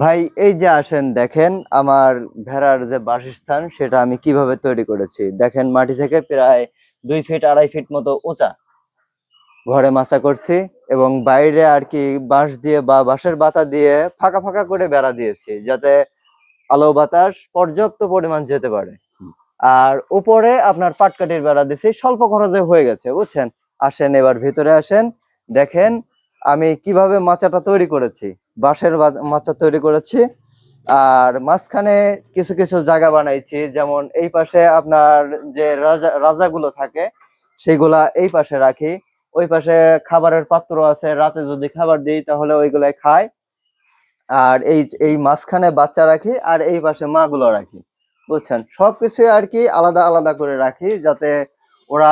ভাই এই যে আসেন দেখেন আমার ভেড়ার যে বাসস্থান সেটা আমি কিভাবে তৈরি করেছি। দেখেন মাটি থেকে প্রায় 2 ফিট 2.5 ফিট মতো উঁচা ঘরে মাচা করছি এবং বাইরে আর কি বাঁশ দিয়ে বা বাঁশের বাতা দিয়ে ফাঁকা ফাঁকা করে বেড়া দিয়েছি যাতে আলো বাতাস পর্যাপ্ত পরিমাণ যেতে পারে। আর উপরে আপনার পাটকাঠির বেড়া দিছি, স্বল্প খরচে হয়ে গেছে বুঝছেন। আসেন এবার ভিতরে আসেন, দেখেন আমি কিভাবে মাচাটা তৈরি করেছি। বাঁশের মাচা তৈরি করেছি আর মাঝখানে কিছু কিছু জায়গা বানাইছি, যেমন এই পাশে আপনার যে রাজাগুলো থাকে সেগুলা এই পাশে রাখি, ওই পাশে খাবারের পাত্র আছে, রাতে যদি খাবার দিই তাহলে ওইগুলাই খায়। আর এই এই মাঝখানে বাচ্চা রাখি আর এই পাশে মা গুলো রাখি বুঝছেন। সবকিছুই আর কি আলাদা আলাদা করে রাখি যাতে ওরা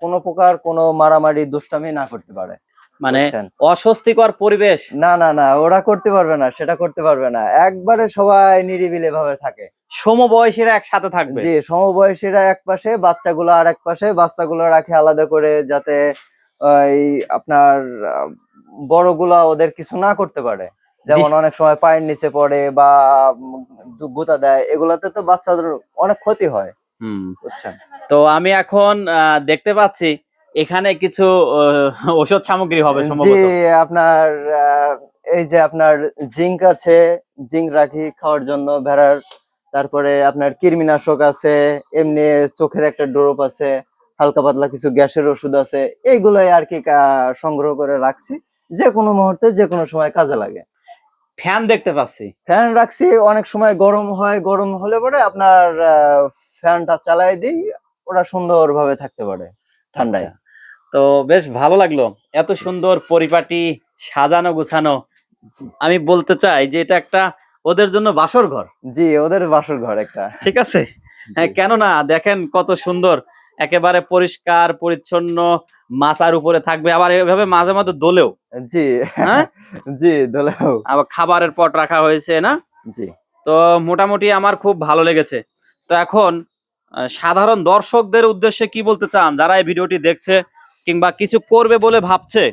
কোনো প্রকার কোনো মারামারি দুষ্টামি না করতে পারে মানে বুঝছেন। অস্বস্তিকর পরিবেশ? না না না, ওরা করতে পারবে না, সেটা করতে পারবে না, একবারে সবাই নিরিবিলি ভাবে থাকে। সমবয়সীরা একসাথে থাকবে? জি, সমবয়সীরা এক পাশে, বাচ্চাগুলো আর এক পাশে, বাচ্চাগুলো রাখে আলাদা করে যাতে ওই আপনার বড়গুলা ওদের কিছু না করতে পারে। যেমন অনেক সময় পায়ের নিচে পড়ে বা গুঁতা দেয়, এগুলাতে তো বাচ্চাদের অনেক ক্ষতি হয় বুঝছেন। তো আমি এখন দেখতে পাচ্ছি এখানে কিছু ঔষধ সামগ্রী হবে জি, সম্ভবত। আপনার এই যে আপনার জিঙ্ক আছে, জিঙ্ক রাখি খাওয়ার জন্য ভেড়ার। তারপরে আপনার কৃমিনাশক আছে, এমনি চোখের একটা ড্রপ আছে, হালকা পাতলা কিছু গ্যাসের ওষুধ আছে। এইগুলাই আর কি সংগ্রহ করে রাখছি, যে কোনো মুহূর্তে যে কোনো সময় কাজে লাগে। ফ্যান দেখতে পাচ্ছি। ফ্যান রাখছি, অনেক সময় গরম হয়, গরম হলে পরে আপনার ফ্যানটা চালাই দিই, ওরা সুন্দরভাবে থাকতে পারে আচ্ছা, ঠান্ডায়। তো বেশ ভালো লাগলো, এত সুন্দর পরিপাটি সাজানো গুছানো। আমি বলতে চাই যে এটা একটা ওদের জন্য বাসর ঘর। জি, ওদের বাসর ঘর একটা। ঠিক আছে, হ্যাঁ, কেননা দেখেন কত সুন্দর, একেবারে পরিষ্কার পরিচ্ছন্ন, মাচার উপরে থাকবে, আবার এভাবে মাঝে মাঝে দোলেও। জি হ্যাঁ, জি, দোলাও। আবার খাবারের পট রাখা হয়েছে না? জি, তো মোটামুটি আমার খুব ভালো লেগেছে। তো এখন সাধারণ দর্শকদের উদ্দেশ্যে কি বলতে চান, যারা এই ভিডিওটি দেখছে কিংবা কিছু করবে বলে ভাবছে,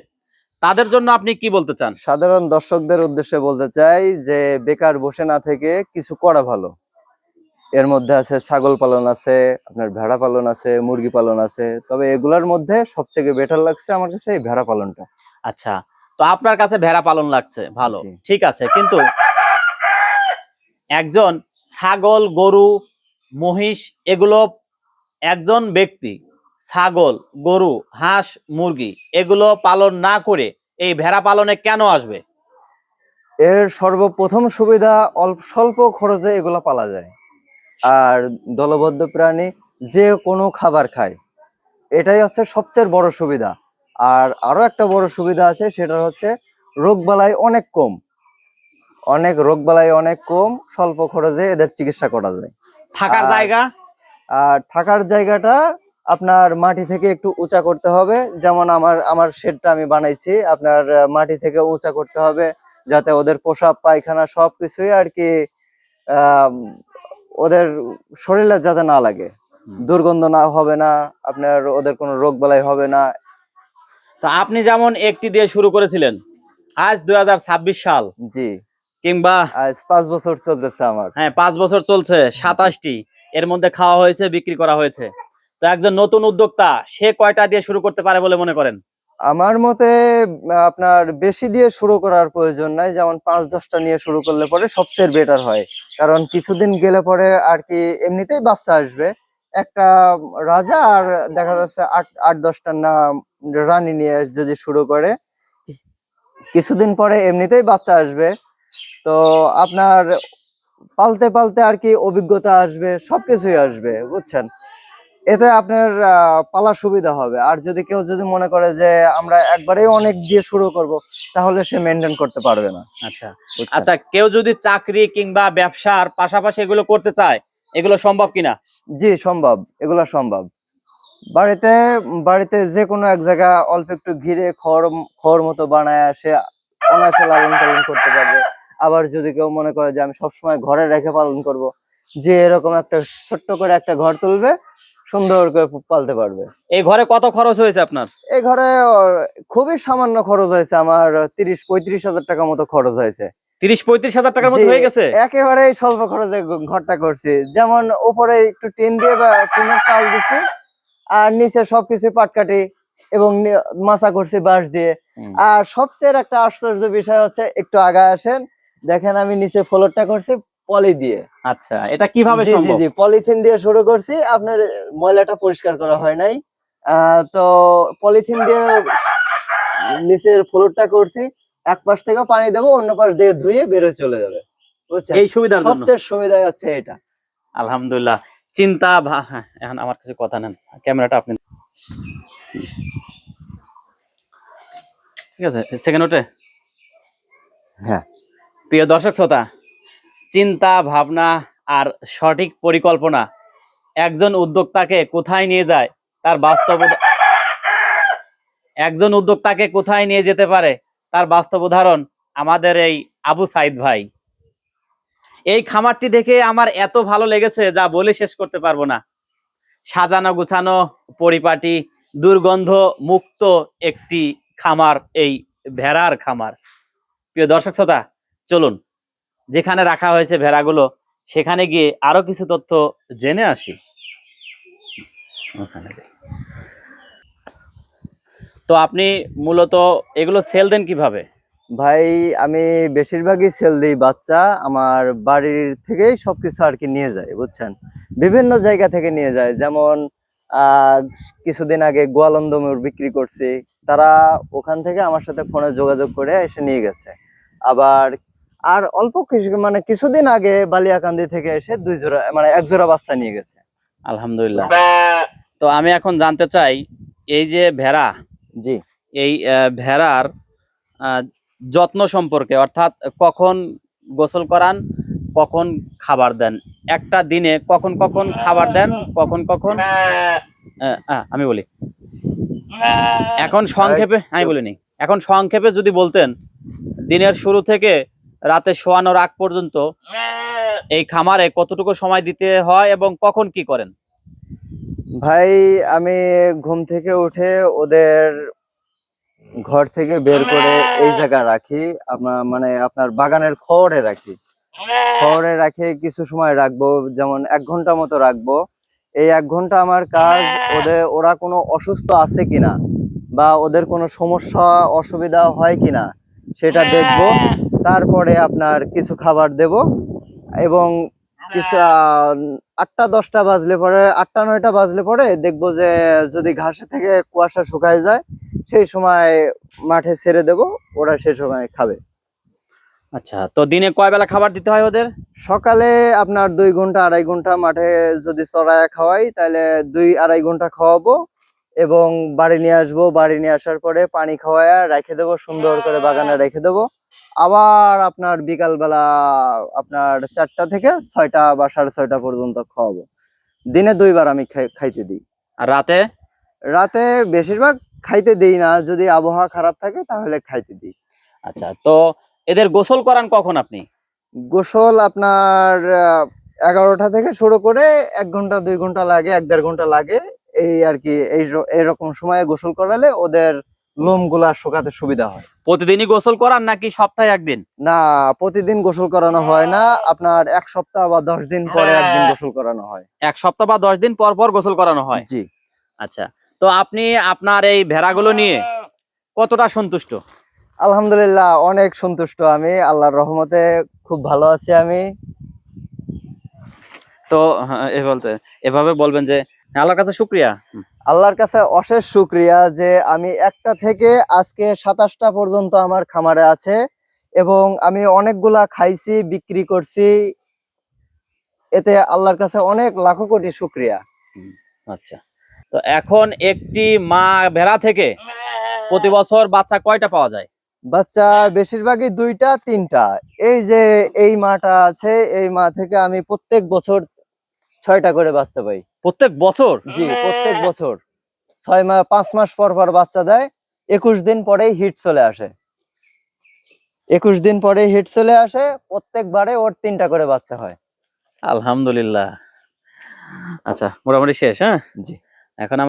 তাদের জন্য আপনি কি বলতে চান? সাধারণ দর্শকদের উদ্দেশ্যে বলতে চাই যে বেকার বসে না থেকে কিছু করা ভালো। এর মধ্যে আছে ছাগল পালন আছে, আপনার ভেড়া পালন আছে, মুরগি পালন আছে, তবে এগুলার মধ্যে সবথেকে বেটার লাগছে আমার কাছে এই ভেড়া পালনটা। আচ্ছা, তো আপনার কাছে ভেড়া পালন লাগছে ভালো, জি ঠিক আছে, কিন্তু একজন ছাগল, গরু, মহিষ, এগুলো একজন ব্যক্তি ছাগল, গরু, হাঁস, মুরগি এগুলো পালন না করে এই ভেড়া পালনে কেন আসবে? এর সর্বপ্রথম সুবিধা অল্প স্বল্প খরচে এগুলো পালা যায়। আর দলবদ্ধ প্রাণী যে কোনো খাবার খায়, এটাই হচ্ছে সবচেয়ে বড় সুবিধা। আর আরো একটা বড় সুবিধা আছে, সেটা হচ্ছে রোগবালাই অনেক কম, অনেক রোগবালাই অনেক কম, স্বল্প খরচে এদের চিকিৎসা করা যায়। থাকার আর জায়গা? আর থাকার জায়গাটা আপনার মাটি থেকে একটু উঁচা করতে হবে, যেমন আমার আমার শেডটা আমি বানাইছি আপনার মাটি থেকে উঁচা করতে হবে যাতে ওদের প্রসাব পায়খানা সবকিছুই আর কি আহ ওদের শরীরে যাতে না লাগে, দুর্গন্ধ না হবে না, আপনার ওদের কোনো রোগ বালাই হবে না। তো আপনি যেমন একটি দিয়ে শুরু করেছিলেন, আজ 2026 সাল, জি, কিংবা আজ 5 বছর চলতেছে আমার। হ্যাঁ 5 বছর চলছে, জি, 27টি এর মধ্যে খাওয়া হয়েছে, বিক্রি করা হয়েছে। তো একজন নতুন উদ্যোক্তা সে কয়টা দিয়ে শুরু করতে পারে বলে মনে করেন? আমার মতে আপনার বেশি দিয়ে শুরু করার প্রয়োজন নাই, যেমন 5-10টা নিয়ে শুরু করলে পরে সবচেয়ে বেটার হয়। কারণ কিছুদিন গেলে পরে আর কি এমনিতেই বাচ্চা আসবে। একটা রাজা আর দেখা যাচ্ছে 8-10টা না রানী নিয়ে যদি শুরু করে, কিছুদিন পরে এমনিতেই বাচ্চা আসবে। তো আপনার পালতে পালতে আর কি অভিজ্ঞতা আসবে, সবকিছুই আসবে বুঝছেন। এতে আপনার পালার সুবিধা হবে। আর যদি কেউ যদি মনে করে যে আমরা একবারেই অনেক দিয়ে শুরু করব, তাহলে সে মেনটেন করতে পারবে না আচ্ছা, বুঝছেন। আচ্ছা, কেউ যদি চাকরি কিংবা ব্যবসার পাশাপাশি এগুলো করতে চায়, এগুলো সম্ভব কিনা? জি সম্ভব, এগুলা সম্ভব। বাড়িতে বাড়িতে যে কোনো এক জায়গা অল্প একটু ঘিরে খড় খড় মতো বানায় সে অনায়াসে লালন পালন করতে পারবে। আবার যদি কেউ মনে করে যে আমি সবসময় ঘরে রেখে পালন করব, যে এরকম একটা ছোট্ট করে একটা ঘর তুলবে, সুন্দর করে পালতে পারবে। এই ঘরে কত খরচ হয়েছে আপনার? এই ঘরে খুবই সামান্য খরচ হয়েছে আমার, 30-35 হাজার টাকা মতো খরচ হয়েছে। 30-35 হাজার টাকার জি, মধ্যে হয়ে গেছে। একেবারে স্বল্প খরচে ঘরটা করছি। যেমন উপরে একটু টিন দিয়ে বা টিনের চাল দিচ্ছি, আর নিচে সবকিছু পাটকাঠি এবং মাচা করছি বাঁশ দিয়ে। হুম। আর সবচেয়ে একটা আশ্চর্য বিষয় হচ্ছে, একটু আগায় আসেন, দেখেন আমি নিচে ফ্লোরটা করছি পলি দিয়ে। আচ্ছা, এটা কিভাবে জি জি সম্ভব? জি, পলিথিন দিয়ে শুরু করছি। আপনার ময়লাটা পরিষ্কার করা হয় নাই, তো পলিথিন দিয়ে নিচের ফ্লোরটা করছি। এক পাশ থেকে পানি দেবো, অন্য পাশ দিয়ে ধুয়ে বেরোয় চলে যাবে, বুঝছেন? এই সুবিধার জন্য। সবচেয়ে সুবিধা হচ্ছে এটা। আলহামদুলিল্লাহ। হ্যাঁ, এখন আমার কাছে কথা নেন, ক্যামেরাটা আপনি, ঠিক আছে? সেকেন্ড ওটে। হ্যাঁ প্রিয় দর্শক শ্রোতা, চিন্তা ভাবনা আর সঠিক পরিকল্পনা একজন উদ্যোক্তাকে কোথায় নিয়ে যায়, তার একজন উদ্যোক্তাকে কোথায় নিয়ে যেতে পারে তার বাস্তব উদাহরণ আমাদের এই আবু সাইদ ভাই। এই খামারটি দেখে আমার এত ভালো লেগেছে যা বলে শেষ করতে পারবো না। সাজানো গুছানো, পরিপাটি, দুর্গন্ধ মুক্ত একটি খামার, এই ভেড়ার খামার। প্রিয় দর্শক শ্রোতা, চলুন যেখানে রাখা হয়েছে ভেড়াগুলো সেখানে গিয়ে আরো কিছু তথ্য জেনে আসি। ওখানে যাই। তো আপনি মূলত এগুলো সেল দেন কিভাবে? ভাই, আমি বেশিরভাগই সেল দিই বাচ্চা। আমার বাড়ির থেকেই সবকিছু আর কি নিয়ে যায়, বুঝছেন? বিভিন্ন জায়গা থেকে নিয়ে যায়। যেমন আহ কিছুদিন আগে গোয়ালন্দমুর বিক্রি করছি, তারা ওখান থেকে আমার সাথে ফোনে যোগাযোগ করে এসে নিয়ে গেছে। আবার আর অল্প কিছু, মানে কিছুদিন আগে বালিয়াকান্দি থেকে এসে দুই জোড়া, মানে এক জোড়া বাচ্চা নিয়ে গেছে। আলহামদুলিল্লাহ। তো আমি এখন জানতে চাই, এই যে ভেড়া, জি এই ভেড়ার আহ, যত্ন সম্পর্কে, অর্থাৎ কখন গোসল করান, কখন খাবার দেন, একটা দিনে কখন কখন খাবার দেন, কখন কখন আমি বলি, এখন সংক্ষেপে আমি বলিনি, এখন সংক্ষেপে যদি বলতেন দিনের শুরু থেকে রাতে শোয়ানোর আগ পর্যন্ত এই খামারে কতটুকু সময় দিতে হয় এবং কখন কি করেন? ভাই, আমি ঘুম থেকে উঠে ওদের ঘর থেকে বের করে এই জায়গা রাখি, আপনার বাগানের খড়ে রাখি। খড়ে রাখে কিছু সময় রাখবো, যেমন 1 ঘন্টা মতো রাখবো। এই 1 ঘন্টা আমার কাজ, ওরা কোনো অসুস্থ আছে কিনা বা ওদের কোনো সমস্যা অসুবিধা হয় কিনা সেটা দেখবো। তারপরে আপনার কিছু খাবার দেব, এবং কিছু 8টা 10টা বাজলে পরে, 8টা 9টা বাজলে পরে দেখবো যে যদি ঘাসে থেকে কুয়াশা শুকায় যায়, সেই সময় মাঠে ছেড়ে দেব, ওরা সেই সময় খাবে। আচ্ছা, তো দিনে কয় বেলা খাবার দিতে হয় ওদের? সকালে আপনার 2 ঘন্টা 2.5 ঘন্টা মাঠে যদি চড়ায় খাওয়াই, তাহলে 2-2.5 ঘন্টা খাওয়াবো, এবং বাড়ি নিয়ে আসবো। বাড়ি নিয়ে আসার পরে পানি খাওয়ায় রেখে দেবো, সুন্দর করে বাগানে রেখে দেবো। আবার আপনার বিকাল বেলা আপনার 4টা থেকে 6টা বা 6:30 পর্যন্ত খাওয়াবো। দিনে 2 বার আমি খাইতে দিই। আর রাতে? রাতে বেশিরভাগ খাইতে দিই না, যদি আবহাওয়া খারাপ থাকে তাহলে খাইতে দিই। আচ্ছা, তো এদের গোসল করান কখন আপনি? গোসল আপনার 11টা থেকে শুরু করে 1 ঘন্টা 2 ঘন্টা লাগে, 1-1.5 ঘন্টা লাগে। এই আর কি, এইরকম সময়ে গোসল করালে ওদের লোম গুলা শুকাতে সুবিধা হয়। প্রতিদিনই গোসল করান নাকি সপ্তাহে একদিন? না, প্রতিদিন গোসল করানো হয় না। আপনার 1 সপ্তাহ বা 10 দিন পরে একদিন গোসল করানো হয়। 1 সপ্তাহ বা 10 দিন পর পর গোসল করানো হয়? জি, আচ্ছা, তো আপনি আপনার এই ভেড়াগুলো নিয়ে কতটা সন্তুষ্ট? আলহামদুলিল্লাহ অনেক সন্তুষ্ট আমি, আল্লাহর রহমতে খুব ভালো আছি আমি। তো হ্যাঁ, এভাবে বলবেন যে আল্লাহর কাছে শুকরিয়া। আল্লাহর কাছে অশেষ শুকরিয়া যে আমি একটা থেকে আজকে 27টা পর্যন্ত আমার খামারে আছে, এবং আমি অনেকগুলা খাইছি, বিক্রি করছি। এতে আল্লাহর কাছে অনেক লাখো কোটি শুকরিয়া। আচ্ছা, তো এখন একটি মা ভেড়া থেকে প্রতি বছর বাচ্চা কয়টা পাওয়া যায়? বাচ্চা বেশিরভাগই 2টা 3টা। এই যে এই মাটা আছে, এই মা থেকে আমি প্রত্যেক বছর 6টা করে বাচ্চা পাই। প্রত্যেক বছর? জি, প্রত্যেক বছর 6 মাস 5 মাস পর পর বাচ্চা দেয়। 21 দিন পরেই হিট চলে আসে। 21 দিন পরে হিট চলে আসে, প্রত্যেকবারে ওর 3টা করে বাচ্চা হয়। আলহামদুলিল্লাহ। আচ্ছা, মোটামুটি শেষ। হ্যাঁ, জি। এখন